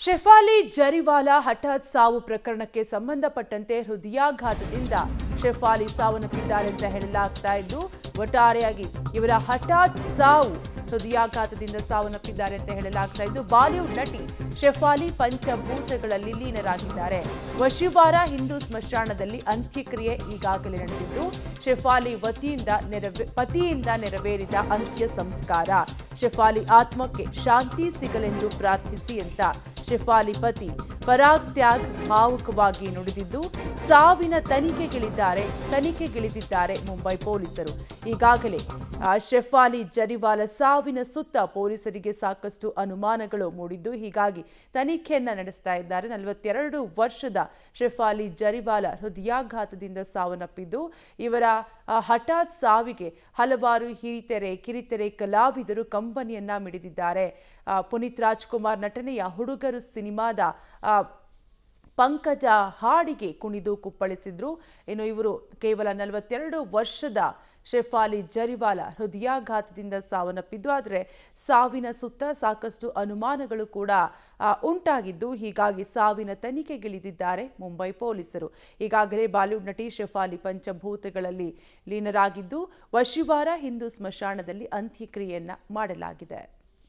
ಶೆಫಾಲಿ ಜರಿವಾಲಾ ಹಠಾತ್ ಸಾವು ಪ್ರಕರಣಕ್ಕೆ ಸಂಬಂಧಪಟ್ಟಂತೆ ಹೃದಯಾಘಾತದಿಂದ ಶೆಫಾಲಿ ಸಾವನ್ನಪ್ಪಿದ್ದಾರೆ ಅಂತ ಹೇಳಲಾಗ್ತಾ ಇದ್ದು, ಒಟ್ಟಾರೆಯಾಗಿ ಇವರ ಹಠಾತ್ ಸಾವು ಹೃದಯಾಘಾತದಿಂದ ಸಾವನ್ನಪ್ಪಿದ್ದಾರೆ ಅಂತ ಹೇಳಲಾಗ್ತಾ ಇದ್ದು, ಬಾಲಿವುಡ್ ನಟಿ ಶೆಫಾಲಿ ಪಂಚಭೂತಗಳಲ್ಲಿ ಲೀನರಾಗಿದ್ದಾರೆ. ವಶಿವಾರ ಹಿಂದೂ ಸ್ಮಶಾನದಲ್ಲಿ ಅಂತ್ಯಕ್ರಿಯೆ ಈಗಾಗಲೇ ನಡೆದಿದ್ದು, ಶೆಫಾಲಿ ಪತಿಯಿಂದ ನೆರವೇರಿದ ಅಂತ್ಯ ಸಂಸ್ಕಾರ. ಶೆಫಾಲಿ ಆತ್ಮಕ್ಕೆ ಶಾಂತಿ ಸಿಗಲೆಂದು ಪ್ರಾರ್ಥಿಸಿ ಅಂತ ಶೆಫಾಲಿ ಪತಿ ಪರಾಗ್ ತ್ಯಾಗ್ ಭಾವುಕವಾಗಿ ನುಡಿದಿದ್ದು, ಸಾವಿನ ತನಿಖೆಗಿಳಿದಿದ್ದಾರೆ ಮುಂಬೈ ಪೊಲೀಸರು. ಈಗಾಗಲೇ ಶೆಫಾಲಿ ಜರಿವಾಲಾ ಸಾವಿನ ಸುತ್ತ ಪೊಲೀಸರಿಗೆ ಸಾಕಷ್ಟು ಅನುಮಾನಗಳು ಮೂಡಿದ್ದು, ಹೀಗಾಗಿ ತನಿಖೆಯನ್ನ ನಡೆಸ್ತಾ ಇದ್ದಾರೆ. 42 ವರ್ಷದ ಶೆಫಾಲಿ ಜರಿವಾಲಾ ಹೃದಯಾಘಾತದಿಂದ ಸಾವನ್ನಪ್ಪಿದ್ದು, ಇವರ ಹಠಾತ್ ಸಾವಿಗೆ ಹಲವಾರು ಹಿರಿತೆರೆ ಕಿರಿತೆರೆ ಕಲಾವಿದರು ಕಂಬನಿಯನ್ನ ಮಿಡಿದಿದ್ದಾರೆ. ಪುನೀತ್ ರಾಜ್ಕುಮಾರ್ ನಟನೆಯ ಹುಡುಗರು ಸಿನಿಮಾದ ಪಂಕಜ ಹಾಡಿಗೆ ಕುಣಿದು ಕುಪ್ಪಳಿಸಿದ್ರು. ಇನ್ನು ಇವರು ಕೇವಲ 42 ವರ್ಷದ ಶೆಫಾಲಿ ಜರಿವಾಲಾ ಹೃದಯಾಘಾತದಿಂದ ಸಾವನ್ನಪ್ಪಿದ್ದು, ಆದರೆ ಸಾವಿನ ಸುತ್ತ ಸಾಕಷ್ಟು ಅನುಮಾನಗಳು ಕೂಡ ಉಂಟಾಗಿದ್ದು, ಹೀಗಾಗಿ ಸಾವಿನ ತನಿಖೆಗಿಳಿದಿದ್ದಾರೆ ಮುಂಬೈ ಪೊಲೀಸರು. ಈಗಾಗಲೇ ಬಾಲಿವುಡ್ ನಟಿ ಶೆಫಾಲಿ ಪಂಚಭೂತಗಳಲ್ಲಿ ಲೀನರಾಗಿದ್ದು, ವಶಿವಾರ ಹಿಂದೂ ಸ್ಮಶಾನದಲ್ಲಿ ಅಂತ್ಯಕ್ರಿಯೆಯನ್ನ ಮಾಡಲಾಗಿದೆ.